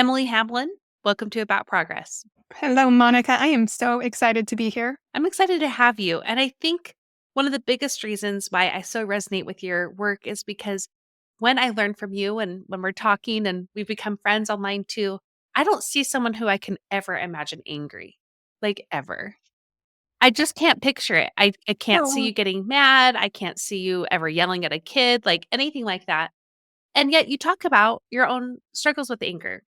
Emily Hamblin. Welcome to About Progress. Hello, Monica. I am so excited to be here. I'm excited to have you. And I think one of the biggest reasons why I so resonate with your work is because when I learn from you and when we're talking and we've become friends online too, I don't see someone who I can ever imagine angry, like ever. I just can't picture it. I can't see Oh, you getting mad. I can't see you ever yelling at a kid, like anything like that. And yet you talk about your own struggles with anger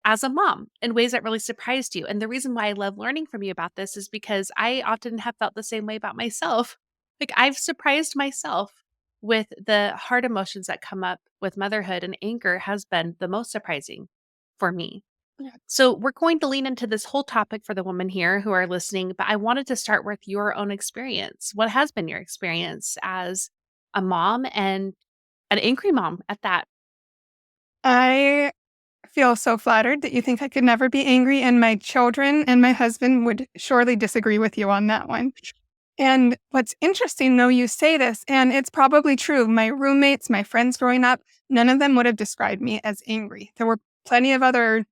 as a mom in ways that really surprised you. And the reason why I love learning from you about this is because I often have felt the same way about myself. Like I've surprised myself with the hard emotions that come up with motherhood, and anger has been the most surprising for me. yeah. So, we're going to lean into this whole topic for the women here who are listening, but I wanted to start with your own experience. What has been your experience as a mom and an angry mom at that? I feel so flattered that you think I could never be angry, and my children and my husband would surely disagree with you on that one. And what's interesting, though, you say this, and it's probably true. My roommates, my friends growing up, none of them would have described me as angry. There were plenty of other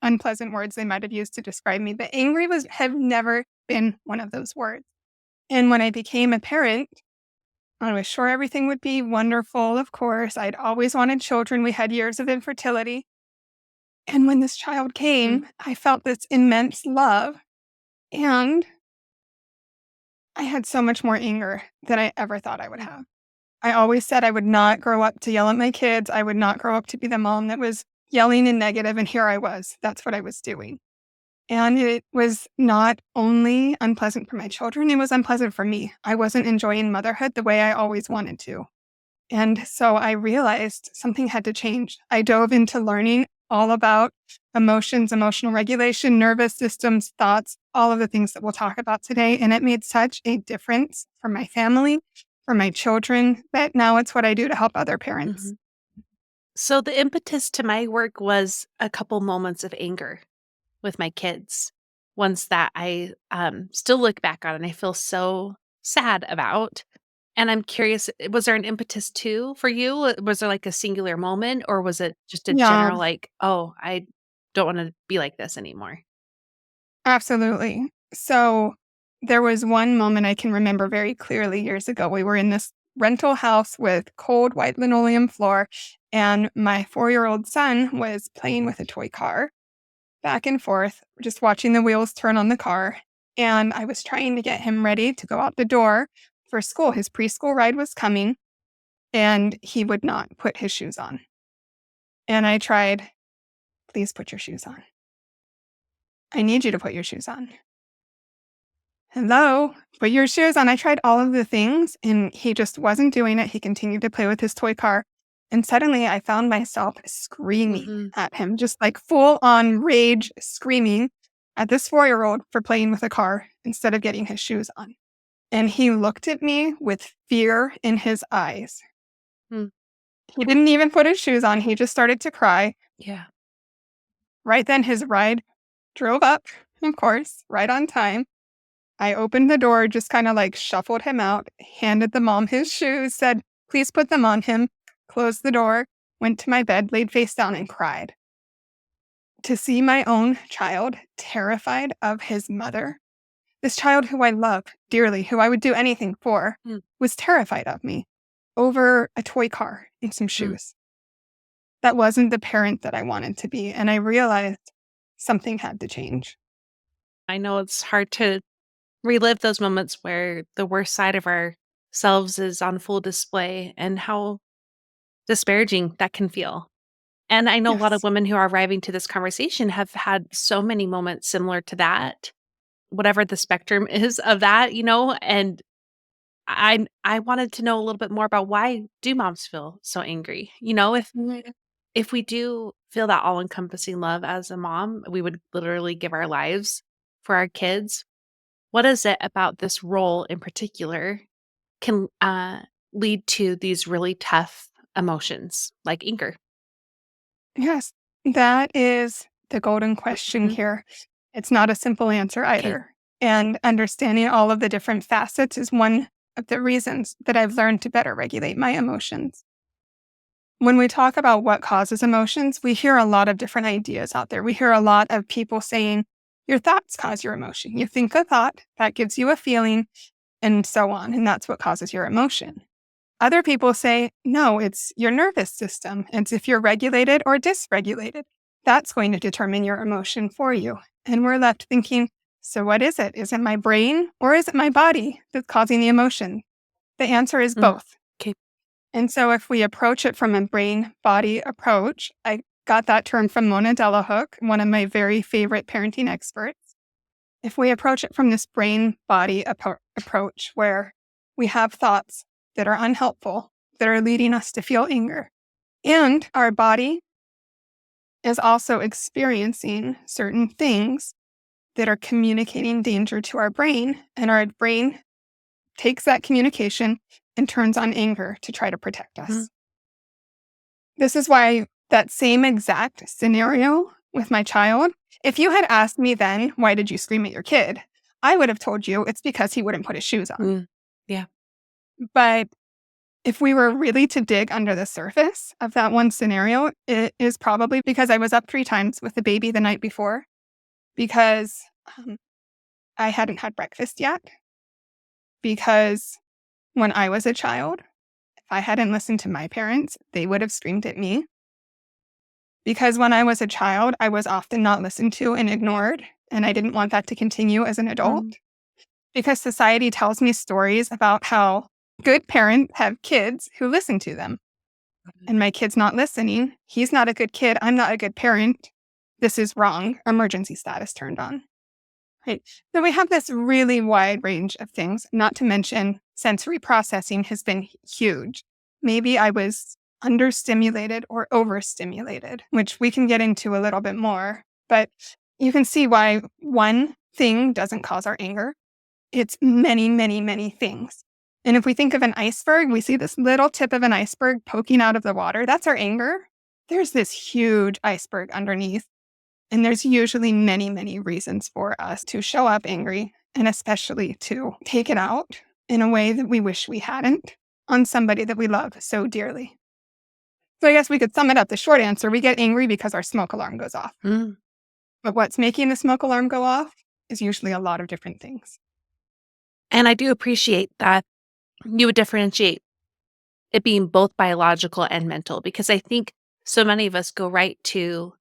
unpleasant words they might have used to describe me, but angry was have never been one of those words. And when I became a parent, I was sure everything would be wonderful, of course. I'd always wanted children. We had years of infertility. And when this child Mm, came, I felt this immense love. And I had so much more anger than I ever thought I would mm, have. I always said I would not grow up to yell at my kids. I would not grow up to be the mom that was yelling and negative, and here I was. That's what I was doing. And it was not only unpleasant for my children, it was unpleasant for me. I wasn't enjoying motherhood the way I always wanted to. And so I realized something had to change. I dove into learning all about emotions, emotional regulation, nervous systems, thoughts, all of the things that we'll talk about today. And it made such a difference for my family, for my children, that now it's what I do to help other parents. mhm. So the impetus to my work was a couple moments of anger with my kids, ones that I still look back on and I feel so sad about. And I'm curious, was there an impetus too for you? Was there like a singular moment, or was it just a Yeah, general, like, oh, I don't want to be like this anymore? absolutely. So there was one moment I can remember very clearly years ago. We were in this rental house with cold white linoleum floor, and my 4-year-old son was playing with a toy car back and forth, just watching the wheels turn on the car. And I was trying to get him ready to go out the door for school. His preschool ride was coming, and he would not put his shoes on. And I tried, please put your shoes on. I need you to put your shoes on. Hello, put your shoes on. I tried all of the things, and he just wasn't doing it. He continued to play with his toy car. And suddenly I found myself screaming Hmm. at him, just like full on rage screaming at this 4-year-old for playing with a car instead of getting his shoes on. And he looked at me with fear in his eyes. Mm, He didn't even put his shoes on. He just started to cry. yeah. Right then, his ride drove up, of course, right on time. I opened the door, just kind of like shuffled him out, handed the mom his shoes, said, please put them on him, closed the door, went to my bed, laid face down, and cried. To see my own child terrified of his mother, this child who I love dearly, who I would do anything for, Mm, was terrified of me over a toy car and some mm. shoes. That wasn't the parent that I wanted to be. And I realized something had to change. I know it's hard to relive those moments where the worst side of ourselves is on full display and how disparaging that can feel. And I know a lot of Yes. women who are arriving to this conversation have had so many moments similar to that, whatever the spectrum is of that, and I wanted to know a little bit more about why do moms feel so angry? If we do feel that all-encompassing love as a mom, we would literally give our lives for our kids. What is it about this role in particular can lead to these really tough emotions like anger? Yes, that is the golden question Mhm. here. It's not a simple answer Okay. either. And understanding all of the different facets is one of the reasons that I've learned to better regulate my emotions. When we talk about what causes emotions, we hear a lot of different ideas out there. We hear a lot of people saying, your thoughts cause your emotion. You think a thought, that gives you a feeling, and so on. And that's what causes your emotion. Other people say, no, it's your nervous system. It's if you're regulated or dysregulated. That's going to determine your emotion for you. And we're left thinking, so what is it? Is it my brain or is it my body that's causing the emotion? The answer is Mm. both. Okay. And so if we approach it from a brain-body approach, I got that term from Mona Delahook, one of my very favorite parenting experts. If we approach it from this brain-body approach where we have thoughts that are unhelpful, that are leading us to feel anger, and our body is also experiencing certain things that are communicating danger to our brain, and our brain takes that communication and turns on anger to try to protect Mhm. us. This is why that same exact scenario with my child, if you had asked me then, why did you scream at your kid? I would have told you it's because he wouldn't put his shoes on. Mm. Yeah. But if we were really to dig under the surface of that one scenario, it is probably because I was up 3 times with the baby the night before because I hadn't had breakfast yet. Because when I was a child, if I hadn't listened to my parents, they would have screamed at me. Because when I was a child, I was often not listened to and ignored, and I didn't want that to continue as an adult. Mm. Because society tells me stories about how good parents have kids who listen to them. And my kid's not listening. He's not a good kid. I'm not a good parent. This is wrong. Emergency status turned on. Right. So we have this really wide range of things, not to mention sensory processing has been huge. Maybe I was understimulated or overstimulated, which we can get into a little bit more. But you can see why one thing doesn't cause our anger. It's many, many, many things. And if we think of an iceberg, we see this little tip of an iceberg poking out of the water. That's our anger. There's this huge iceberg underneath. And there's usually many, many reasons for us to show up angry and especially to take it out in a way that we wish we hadn't on somebody that we love so dearly. So I guess we could sum it up. The short answer, we get angry because our smoke alarm goes off. Mm. But what's making the smoke alarm go off is usually a lot of different things. And I do appreciate that you would differentiate it being both biological and mental because I think so many of us go right to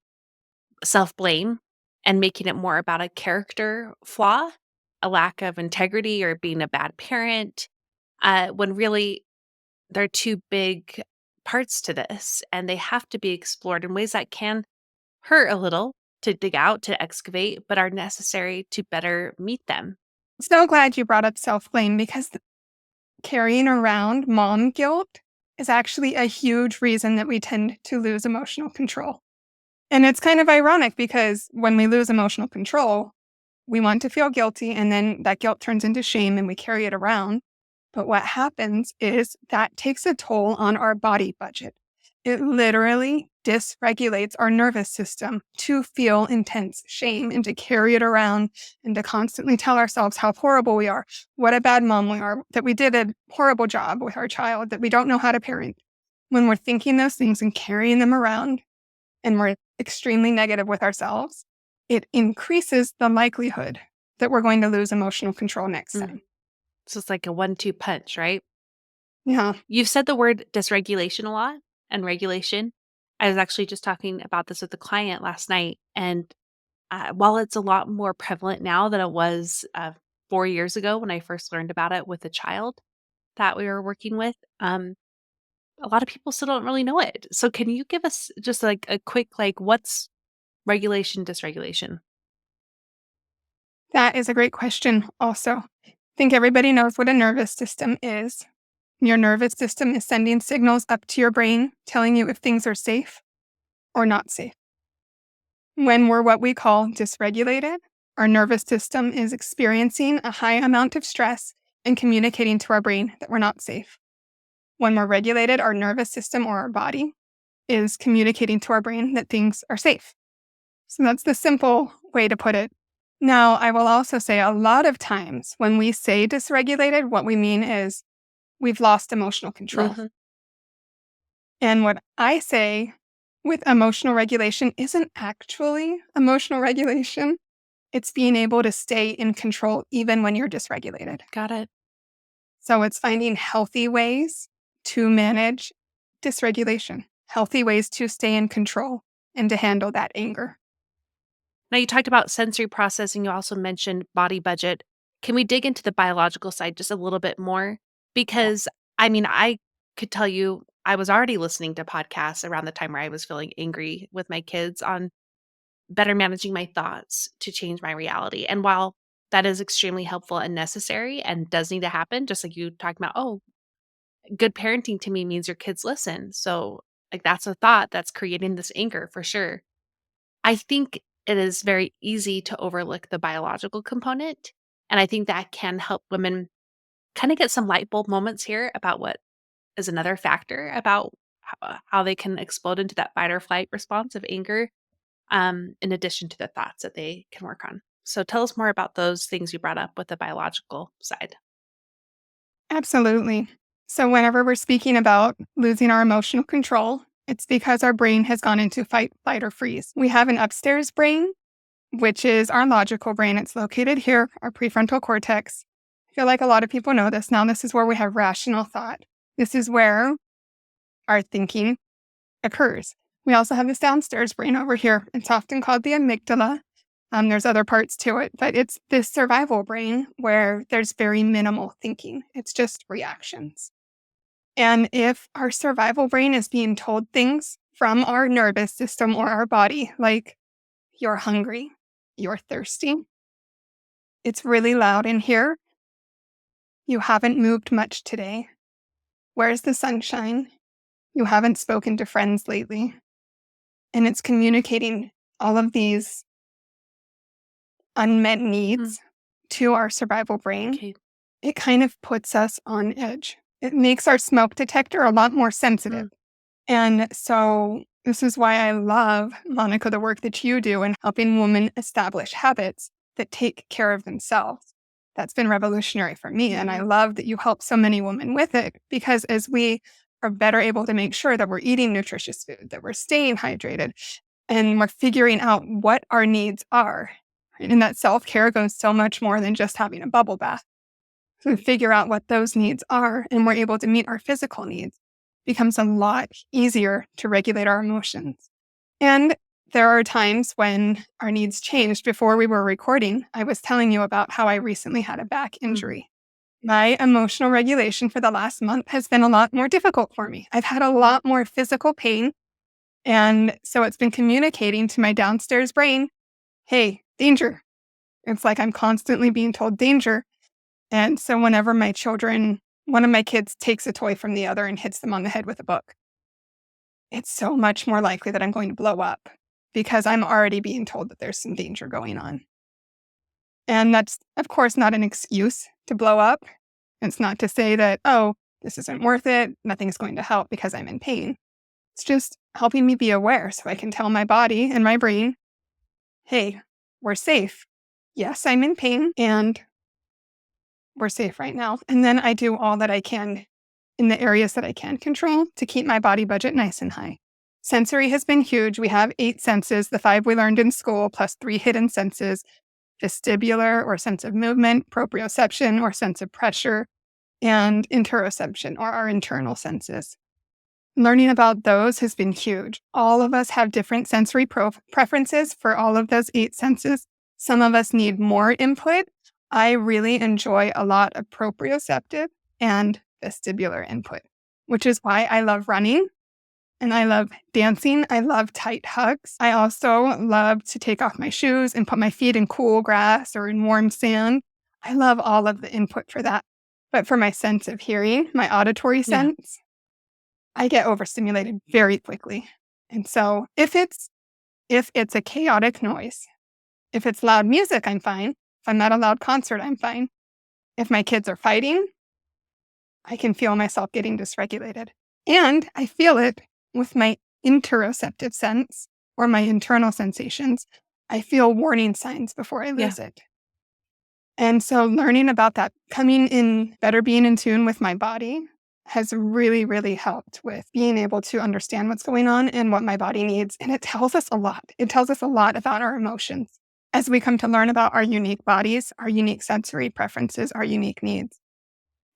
self blame and making it more about a character flaw, a lack of integrity, or being a bad parent, when really there are two big parts to this and they have to be explored in ways that can hurt a little to dig out, to excavate, but are necessary to better meet them. So glad you brought up self blame because carrying around mom guilt is actually a huge reason that we tend to lose emotional control. And it's kind of ironic because when we lose emotional control, we want to feel guilty, and then that guilt turns into shame and we carry it around. But what happens is that takes a toll on our body budget. It literally dysregulates our nervous system to feel intense shame and to carry it around and to constantly tell ourselves how horrible we are, what a bad mom we are, that we did a horrible job with our child, that we don't know how to parent. When we're thinking those things and carrying them around and we're extremely negative with ourselves, it increases the likelihood that we're going to lose emotional control next Mm. time. So it's like a 1-2 punch, right? Yeah. You've said the word dysregulation a lot and regulation. I was actually just talking about this with a client last night. And while it's a lot more prevalent now than it was 4 years ago when I first learned about it with a child that we were working with, a lot of people still don't really know it. So, can you give us just like a quick, like, what's regulation, dysregulation? That is a great question also. I think everybody knows what a nervous system is. Your nervous system is sending signals up to your brain telling you if things are safe or not safe. When we're what we call dysregulated, our nervous system is experiencing a high amount of stress and communicating to our brain that we're not safe. When we're regulated, our nervous system or our body is communicating to our brain that things are safe. So that's the simple way to put it. Now, I will also say a lot of times when we say dysregulated, what we mean is we've lost emotional control. Mhm. And what I say with emotional regulation isn't actually emotional regulation. It's being able to stay in control even when you're dysregulated. Got it. So it's finding healthy ways to manage dysregulation, healthy ways to stay in control and to handle that anger. Now, you talked about sensory processing. You also mentioned body budget. Can we dig into the biological side just a little bit more? Yeah. Because I mean, I could tell you I was already listening to podcasts around the time where I was feeling angry with my kids on better managing my thoughts to change my reality. And while that is extremely helpful and necessary and does need to happen, just like you talked about, oh, good parenting to me means your kids listen. So, like, that's a thought that's creating this anger for sure. I think it is very easy to overlook the biological component. And I think that can help women kind of get some light bulb moments here about what is another factor about how they can explode into that fight or flight response of anger, in addition to the thoughts that they can work on. So tell us more about those things you brought up with the biological side. Absolutely. So, whenever we're speaking about losing our emotional control, it's because our brain has gone into fight, flight, or freeze. We have an upstairs brain, which is our logical brain. It's located here, our prefrontal cortex. I feel like a lot of people know this. Now, this is where we have rational thought. This is where our thinking occurs. We also have this downstairs brain over here. It's often called the amygdala. There's other parts to it, but it's this survival brain where there's very minimal thinking. It's just reactions. And if our survival brain is being told things from our nervous system or our body, like you're hungry, you're thirsty, it's really loud in here, you haven't moved much today, where's the sunshine? You haven't spoken to friends lately. And it's communicating all of these unmet Mm, needs to our survival brain. okay. It kind of puts us on edge. It makes our smoke detector a lot more sensitive. Mm, And so this is why I love, Monica, the work that you do in helping women establish habits that take care of themselves. That's been revolutionary for me. And I mhm, love that you help so many women with it because as we are better able to make sure that we're eating nutritious food, that we're staying hydrated, and we're figuring out what our needs are. And that self care goes so much more than just having a bubble bath. So we figure out what those needs are and we're able to meet our physical needs. Becomes a lot easier to regulate our emotions. And there are times when our needs changed. Before we were recording, I was telling you about how I recently had a back mhm, injury. My emotional regulation for the last month has been a lot more difficult for me. I've had a lot more physical pain. And so it's been communicating to my downstairs brain, hey, danger. It's like I'm constantly being told danger. And so whenever one of my kids takes a toy from the other and hits them on the head with a book, it's so much more likely that I'm going to blow up because I'm already being told that there's some danger going on. And that's, of course, not an excuse to blow up. It's not to say that, oh, this isn't worth it. Nothing's going to help because I'm in pain. It's just helping me be aware so I can tell my body and my brain, hey, we're safe. Yes, I'm in pain and we're safe right now. And then I do all that I can in the areas that I can control to keep my body budget nice and high. Sensory has been huge. We have 8 senses, the 5 we learned in school, plus 3 hidden senses: vestibular or sense of movement, proprioception or sense of pressure, and interoception or our internal senses. Learning about those has been huge. All of us have different sensory preferences for all of those 8 senses. Some of us need more input. I really enjoy a lot of proprioceptive and vestibular input, which is why I love running and I love dancing. I love tight hugs. I also love to take off my shoes and put my feet in cool grass or in warm sand. I love all of the input for that. But for my sense of hearing, my auditory yeah, sense, I get overstimulated very quickly. And so if it's a chaotic noise, if it's loud music, I'm fine. If I'm at a loud concert, I'm fine. If my kids are fighting, I can feel myself getting dysregulated. And I feel it with my interoceptive sense or my internal sensations. I feel warning signs before I yeah. lose it. And so learning about that, coming in better, being in tune with my body has really, really helped with being able to understand what's going on and what my body needs. And it tells us a lot. It tells us a lot about our emotions as we come to learn about our unique bodies, our unique sensory preferences, our unique needs.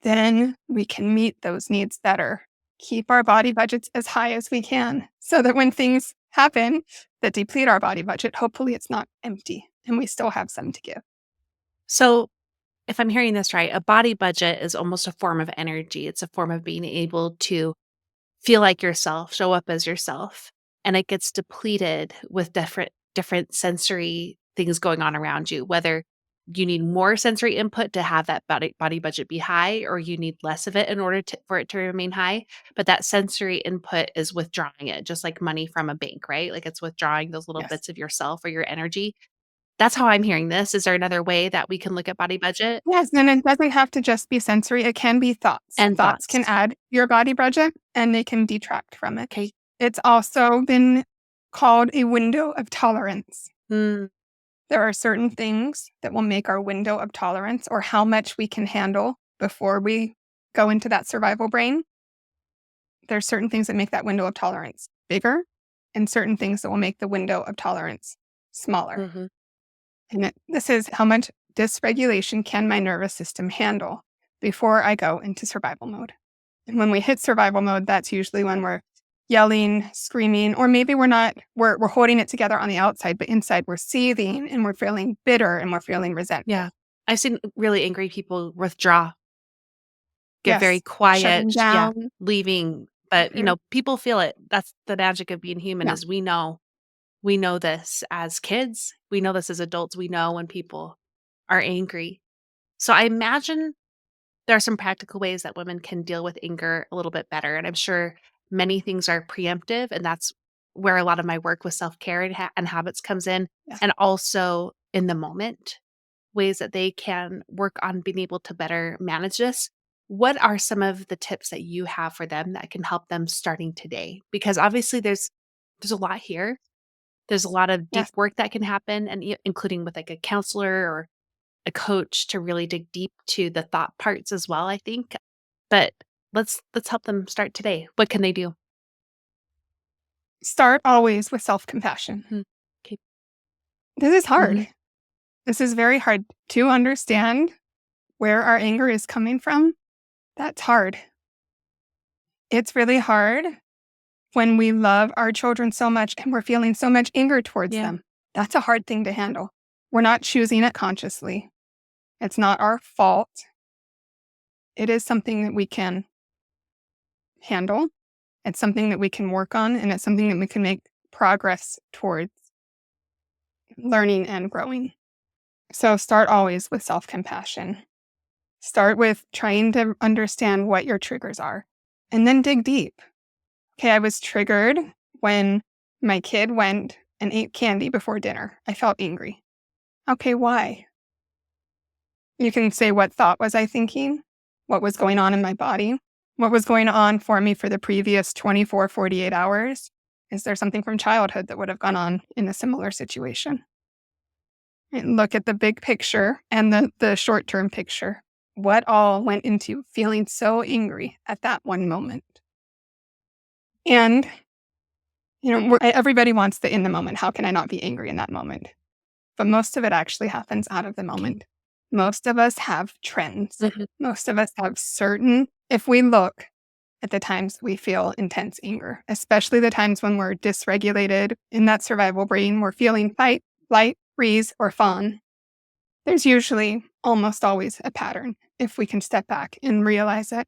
Then we can meet those needs better, keep our body budgets as high as we can so that when things happen that deplete our body budget, hopefully it's not empty and we still have some to give. So, if I'm hearing this right, a body budget is almost a form of energy. It's a form of being able to feel like yourself, show up as yourself, and it gets depleted with different sensory things going on around you, whether you need more sensory input to have that body budget be high or you need less of it in order for it to remain high, but that sensory input is withdrawing it just like money from a bank, right? Like it's withdrawing those little Yes. bits of yourself or your energy. That's how I'm hearing this. Is there another way that we can look at body budget Yes, and it doesn't have to just be sensory, it can be thoughts. and Thoughts can thoughts? add your body budget and they can detract from it. Okay. It's also been called a window of tolerance. Mm, There are certain things that will make our window of tolerance or how much we can handle before we go into that survival brain. There's certain things that make that window of tolerance bigger and certain things that will make the window of tolerance smaller. mhm. And this is how much dysregulation can my nervous system handle before I go into survival mode. And when we hit survival mode, that's usually when we're yelling, screaming, or maybe we're holding it together on the outside, but inside we're seething and we're feeling bitter and we're feeling resentful. Yeah. I've seen really angry people withdraw, get very Yes, shutting quiet, yeah, down. leaving, but, Mhm. people feel it. That's the magic of being human Yeah. is we know this as kids, we know this as adults, we know when people are angry. So I imagine there are some practical ways that women can deal with anger a little bit better, and I'm sure many things are preemptive, and that's where a lot of my work with self-care and habits comes in, Yes. and also in the moment, ways that they can work on being able to better manage this. What are some of the tips that you have for them that can help them starting today? Because obviously there's a lot here. There's a lot of deep Yes. work that can happen and including with like a counselor or a coach to really dig deep to the thought parts as well, I think. But let's help them start today. What can they do? Start always with self compassion. Mhm. 'Kay. This is hard. Mhm. This is very hard to understand where our anger is coming from. That's hard. It's really hard when we love our children so much and we're feeling so much anger towards Yeah. them. That's a hard thing to handle. We're not choosing it consciously. It's not our fault. It is something that we can handle. It's something that we can work on, and it's something that we can make progress towards learning and growing. So start always with self compassion. Start with trying to understand what your triggers are and then dig deep. Okay, I was triggered when my kid went and ate candy before dinner. I felt angry. Okay, why? You can say, what thought was I thinking? What was going on in my body? What was going on for me for the previous 24, 48 hours? Is there something from childhood that would have gone on in a similar situation? And look at the big picture and the short term picture. What all went into feeling so angry at that one moment? And, everybody wants the in the moment. How can I not be angry in that moment? But most of it actually happens out of the Okay. moment. Most of us have trends. Mhm. Most of us have if we look at the times we feel intense anger, especially the times when we're dysregulated in that survival brain, we're feeling fight, flight, freeze, or fawn. There's usually almost always a pattern if we can step back and realize it.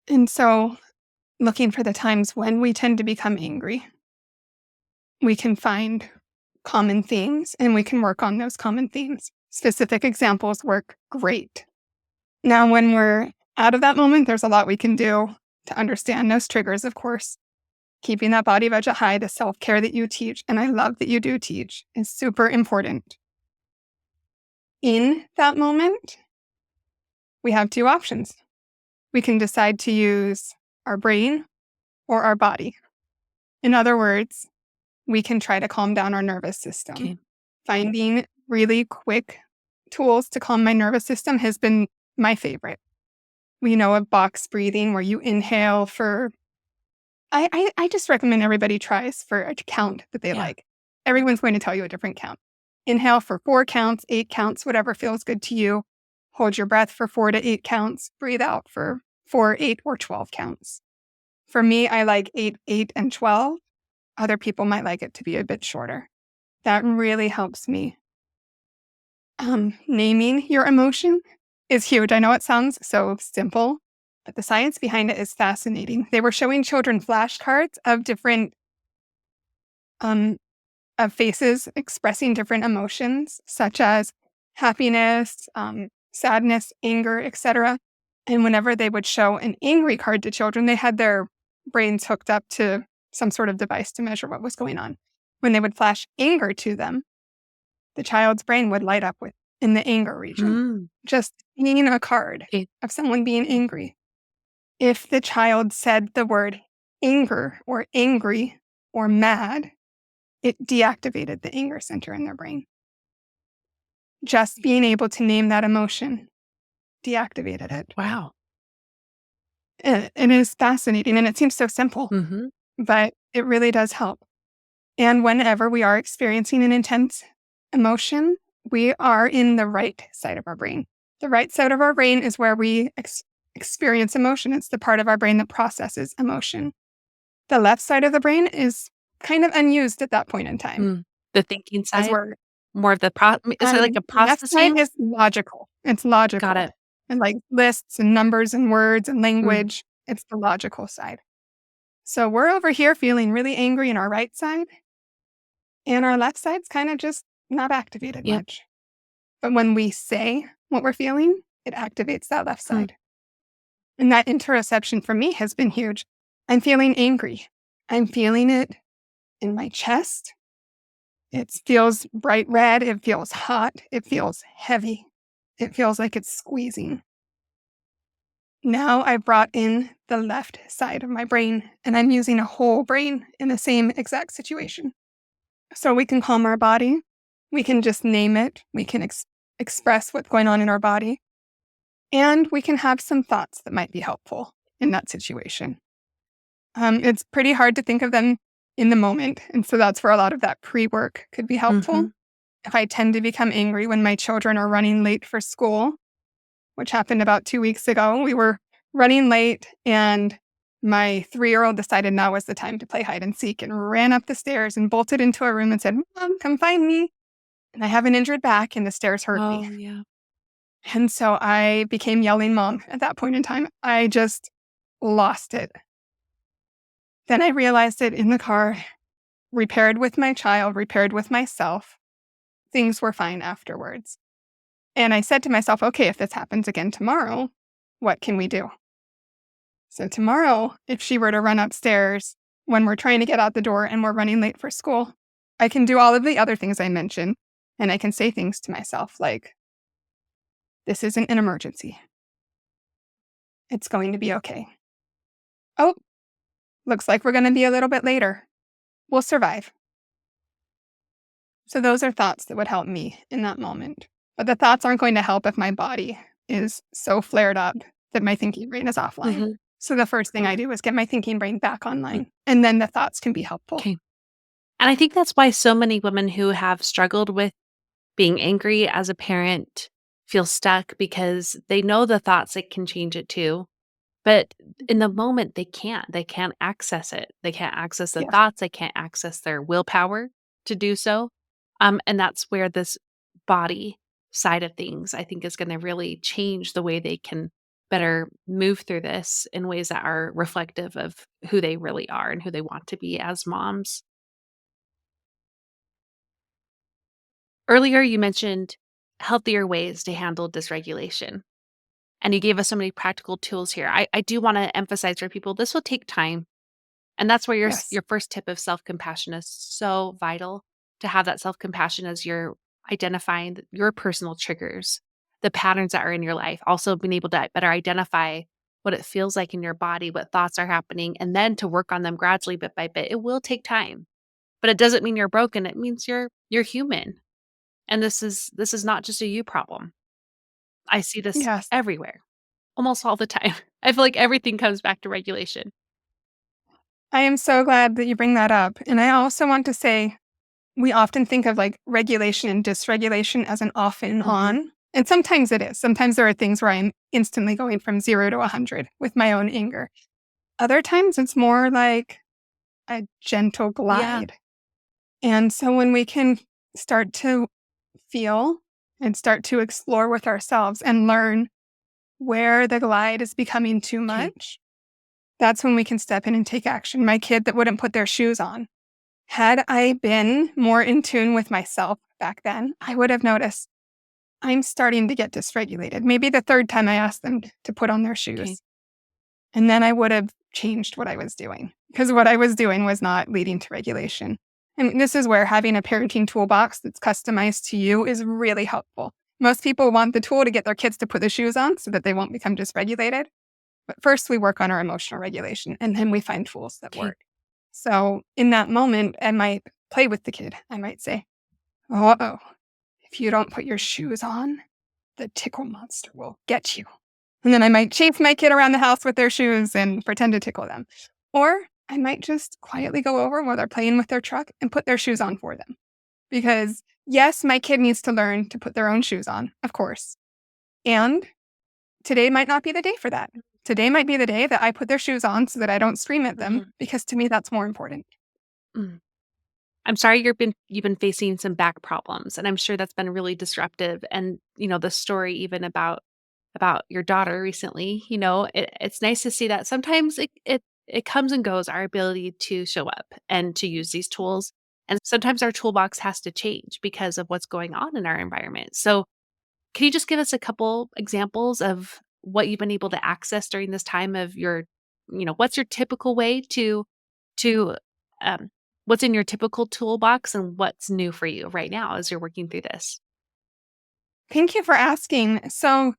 And so, looking for the times when we tend to become angry, we can find common themes and we can work on those common themes. Specific examples work great. Now, when we're out of that moment, there's a lot we can do to understand those triggers, of course. Keeping that body budget high, the self care that you teach, and I love that you do teach, is super important. In that moment, we have two options. We can decide to use our brain or our body. In other words, we can try to calm down our nervous system. 'Kay. Finding really quick tools to calm my nervous system has been my favorite. We know of box breathing where you inhale for I just recommend everybody tries for a count that they Yeah. like. Everyone's going to tell you a different count. Inhale for 4 counts, 8 counts, whatever feels good to you. Hold your breath for 4 to 8 counts. Breathe out for 4, 8, or 12 counts. For me, I like 8, 8, and 12. Other people might like it to be a bit shorter. That really helps me. Naming your emotion is huge. I know it sounds so simple, but the science behind it is fascinating. They were showing children flashcards of different um, of faces expressing different emotions, such as happiness, sadness, anger, etc. And whenever they would show an angry card to children, they had their brains hooked up to some sort of device to measure what was going on. When they would flash anger to them, the child's brain would light up with in the anger region. Mm. Just seeing a card Okay. of someone being angry. If the child said the word anger or angry or mad, it deactivated the anger center in their brain. Just being able to name that emotion deactivated it. Wow. It is fascinating and it seems so simple, Mhm. but it really does help. And whenever we are experiencing an intense emotion, we are in the right side of our brain. The right side of our brain is where we experience emotion. It's the part of our brain that processes emotion. The left side of the brain is kind of unused at that point in time Mm. The thinking as side? we're More of the is it like a left side processing? is logical. It's Got logical it. and like lists and numbers and words and Mm. language. It's the logical side. So we're over here feeling really angry in our right side, and our left side's kind of just not activated Yep. much. But when we say what we're feeling, it activates that left Hmm. side. And that interoception for me has been huge. I'm feeling angry. I'm feeling it in my chest. It feels bright red. It feels hot. It feels heavy. It feels like it's squeezing. Now I've brought in the left side of my brain and I'm using a whole brain in the same exact situation. So we can calm our body. We can just name it. We can express what's going on in our body. And we can have some thoughts that might be helpful in that situation. It's pretty hard to think of them in the moment. And so that's where a lot of that pre work could be helpful. Mhm. If I tend to become angry when my children are running late for school, which happened about 2 weeks ago, we were running late and my 3-year-old decided now was the time to play hide and seek and ran up the stairs and bolted into a room and said, "Mom, come find me." And I have an injured back and the stairs hurt me. Oh, yeah. And so I became yelling mom at that point in time. I just lost it. Then I realized it in the car, repaired with my child, repaired with myself. Things were fine afterwards. And I said to myself, okay, if this happens again tomorrow, what can we do? So tomorrow, if she were to run upstairs when we're trying to get out the door and we're running late for school, I can do all of the other things I mentioned. And I can say things to myself like, this isn't an emergency. It's going to be okay. Oh, looks like we're going to be a little bit later. We'll survive. So those are thoughts that would help me in that moment. But the thoughts aren't going to help if my body is so flared up that my thinking brain is offline. Mhm. So the first thing I do is get my thinking brain back Mm. online, and then the thoughts can be helpful. 'Kay. And I think that's why so many women who have struggled with being angry as a parent feel stuck because they know the thoughts it can change it too. But in the moment, they can't. They can't access it. They can't access the Yes. thoughts. They can't access their willpower to do so. And that's where this body side of things, I think, is going to really change the way they can better move through this in ways that are reflective of who they really are and who they want to be as moms. Earlier, you mentioned healthier ways to handle dysregulation. And you gave us so many practical tools here. I do want to emphasize for people this will take time. And that's where Yes. your first tip of self-compassion is so vital to have that self-compassion as you're identifying your personal triggers, the patterns that are in your life, also being able to better identify what it feels like in your body, what thoughts are happening, and then to work on them gradually bit by bit. It will take time. But it doesn't mean you're broken. It means you're human. And this is not just a you problem. I see this Yes. everywhere. almost all the time. I feel like everything comes back to regulation. I am so glad that you bring that up. And I also want to say we often think of like regulation and dysregulation as an off and Mhm. on. And sometimes it is. Sometimes there are things where I'm instantly going from 0 to 100 with my own anger. Other times it's more like a gentle Yeah. glide. And so when we can start to feel and start to explore with ourselves and learn where the glide is becoming too Okay. much, that's when we can step in and take action. My kid that wouldn't put their shoes on, had I been more in tune with myself back then, I would have noticed I'm starting to get dysregulated. Maybe the third time I asked them to put on their Okay. shoes. And then I would have changed what I was doing because what I was doing was not leading to regulation. And this is where having a parenting toolbox that's customized to you is really helpful. Most people want the tool to get their kids to put the shoes on so that they won't become dysregulated. But first, we work on our emotional regulation and then we find tools that Okay. work. So, in that moment, I might play with the kid. I might say, oh, if you don't put your shoes on, the tickle monster will get you. And then I might chase my kid around the house with their shoes and pretend to tickle them. Or I might just quietly go over while they're playing with their truck and put their shoes on for them. Because, yes, my kid needs to learn to put their own shoes on, of course. And today might not be the day for that. Today might be the day that I put their shoes on so that I don't scream at them, Mhm. because to me, that's more important. Mm. I'm sorry you've been facing some back problems, and I'm sure that's been really disruptive. And the story even about your daughter recently, it's nice to see that sometimes it comes and goes, our ability to show up and to use these tools. And sometimes our toolbox has to change because of what's going on in our environment. So can you just give us a couple examples of what you've been able to access during this time of what's your typical way to um, what's in your typical toolbox and what's new for you right now as you're working through this? Thank you for asking. So,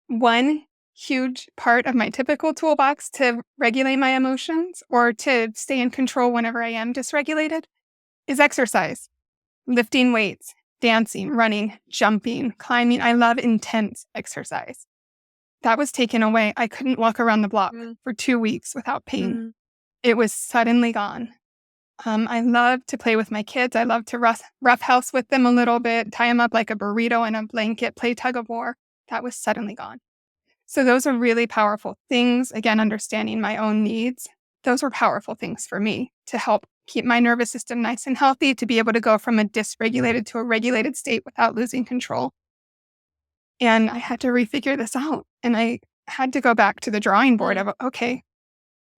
one huge part of my typical toolbox to regulate my emotions or to stay in control whenever I am dysregulated is exercise, lifting weights, dancing, running, jumping, climbing. I love intense exercise. That was taken away. I couldn't walk around the block Mm, for 2 weeks without pain. mm, It was suddenly gone. I love to play with my kids. I love to roughhouse with them a little bit, tie them up like a burrito in a blanket, play tug of war. That was suddenly gone. So those are really powerful things. Again, understanding my own needs. Those were powerful things for me to help keep my nervous system nice and healthy, to be able to go from a dysregulated to a regulated state without losing control. And I had to refigure this out. And I had to go back to the drawing board mm, of, okay,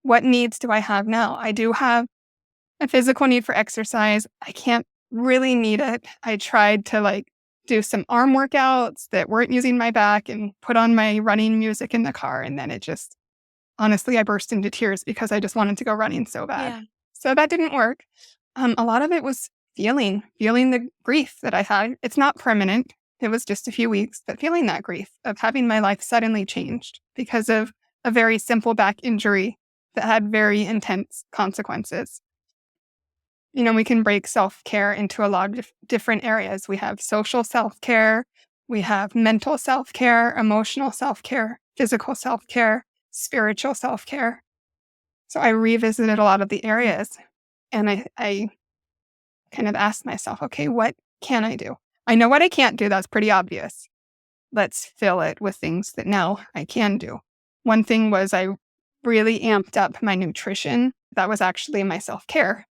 what needs do I have now? I do have a physical need for exercise. I can't really need it. I tried to do some arm workouts that weren't using my back and put on my running music in the car. And then it just, honestly, I burst into tears because I just wanted to go running so bad. yeah. So that didn't work. A lot of it was feeling the grief that I had. It's not permanent. It was just a few weeks, but feeling that grief of having my life suddenly changed because of a very simple back injury that had very intense consequences. We can break self care into a lot of different areas. We have social self care, we have mental self care, emotional self care, physical self care, spiritual self care. So I revisited a lot of the Mm, areas and I kind of asked myself, okay, what can I do? I know what I can't do. That's pretty obvious. Let's fill it with things that now I can do. One thing was I really amped up my nutrition. That was actually my self care.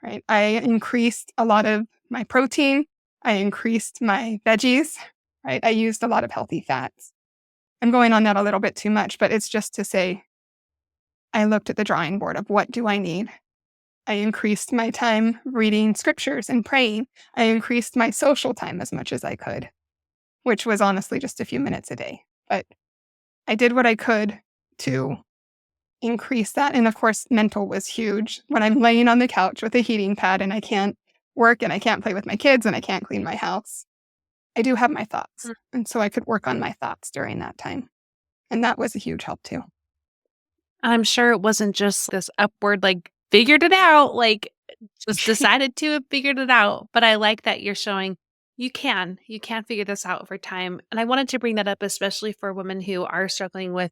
Right? I increased a lot of my protein. I increased my veggies, right? I used a lot of healthy fats. I'm going on that a little bit too much, but it's just to say I looked at the drawing board of what do I need? I increased my time reading scriptures and praying. I increased my social time as much as I could, which was honestly just a few minutes a day. But I did what I could to increase that. And of course, mental was huge. When I'm laying on the couch with a heating pad and I can't work and I can't play with my kids and I can't clean my house, I do have my thoughts. mm. And so I could work on my thoughts during that time. And that was a huge help too. I'm sure it wasn't just this upward, like, figured it out, like, just decided to have figured it out. But I like that you're showing, You can figure this out over time. And I wanted to bring that up, especially for women who are struggling with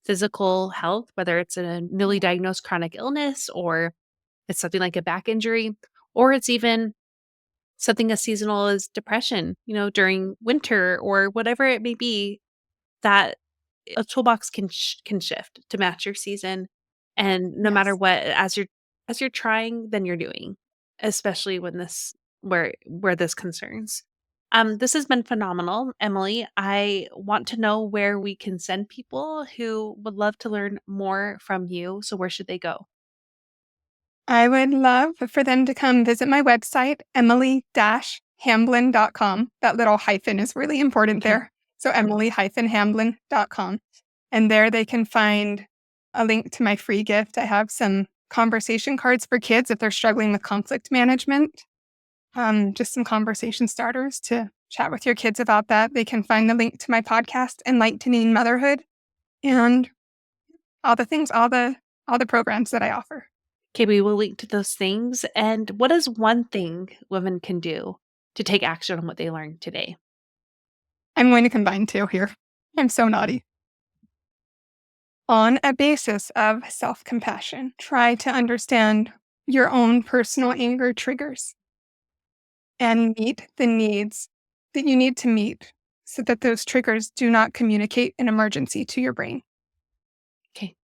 physical health, whether it's a newly diagnosed chronic illness or it's something like a back injury, or it's even something as seasonal as depression, during winter or whatever it may be, that a toolbox can shift to match your season. And no matter Yes. what, as you're trying, then you're doing, especially when this where this concerns. This has been phenomenal, Emily. I want to know where we can send people who would love to learn more from you. So where should they go? I would love for them to come visit my website, emily-hamblin.com. That little hyphen is really important Okay. there. So emily-hamblin.com. And there they can find a link to my free gift. I have some conversation cards for kids if they're struggling with conflict management. Just some conversation starters to chat with your kids about that. They can find the link to my podcast, Enlightening Motherhood, and all the things, all the programs that I offer. Okay, we will link to those things. And what is one thing women can do to take action on what they learned today? I'm going to combine two here. I'm so naughty. On a basis of self compassion, try to understand your own personal anger triggers and meet the needs that you need to meet so that those triggers do not communicate an emergency to your brain. Okay.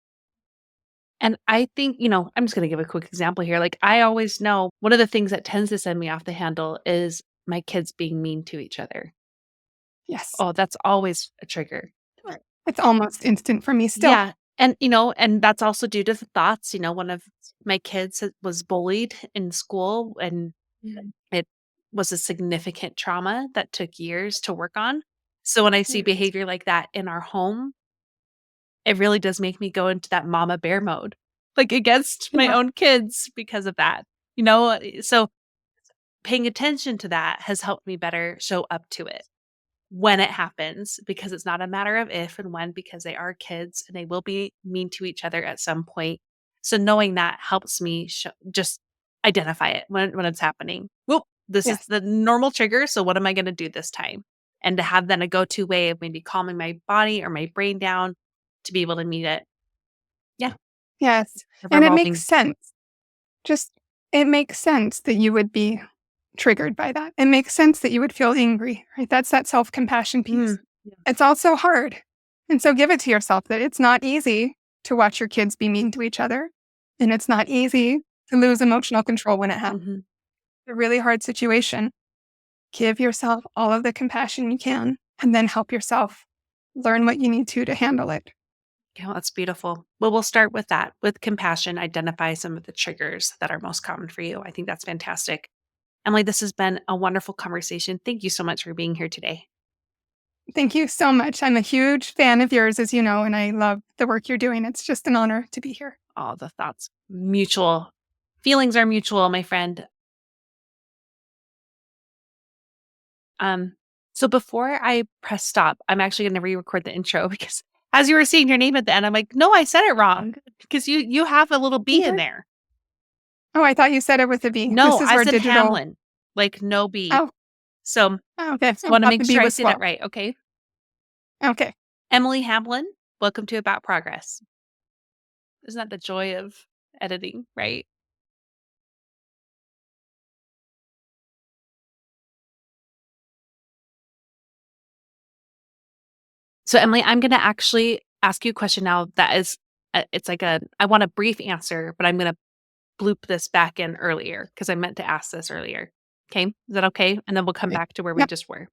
And I think, I'm just going to give a quick example here. Like, I always know one of the things that tends to send me off the handle is my kids being mean to each other. Yes. Oh, that's always a trigger. Right. It's almost instant for me still. Yeah. And that's also due to the thoughts. One of my kids was bullied in school, and it was a significant trauma that took years to work on. So when I see Yes. behavior like that in our home, it really does make me go into that mama bear mode, like against my Yeah. own kids because of that. So paying attention to that has helped me better show up to it when it happens, because it's not a matter of if and when, because they are kids and they will be mean to each other at some point. So knowing that helps me just identify it when it's happening. Whoop, this is Yes. the normal trigger. So what am I going to do this time? And to have then a go-to way of maybe calming my body or my brain down to be able to meet it. Yeah, Yes. a And it makes revolving. sense. Just, it makes sense that you would be triggered by that. It makes sense that you would feel angry, right? That's that self compassion piece. Mm, yeah. It's also hard. And so give it to yourself that it's not easy to watch your kids be mean to each other. And it's not easy to lose emotional control when it happens. Mhm. It's a really hard situation. Give yourself all of the compassion you can and then help yourself learn what you need to handle it. Yeah, that's beautiful. Well, we'll start with that. With compassion, identify some of the triggers that are most common for you. I think that's fantastic. Emily, this has been a wonderful conversation. Thank you so much for being here today. Thank you so much. I'm a huge fan of yours, as you know, and I love the work you're doing. It's just an honor to be here. All the thoughts, mutual feelings are mutual, my friend. Um, so before I press stop, I'm actually going to re-record the intro because as you were saying your name at the end, I'm like, no, I said it wrong because you have a little B in Okay. there. Oh, I thought you said it with a B. No, This is I where said digital. Hamlin, like no B. Oh, So okay. just I want to thought make the B sure I was say that slow. right. Okay. Okay. Emily Hamblin, welcome to About Progress. Isn't that the joy of editing, right? So, Emily, I'm going to actually ask you a question now that is, it's like I want a brief answer, but I'm going to bloop this back in earlier because I meant to ask this earlier. Okay. Is that okay? And then we'll come Okay. back to where we Yep. just were.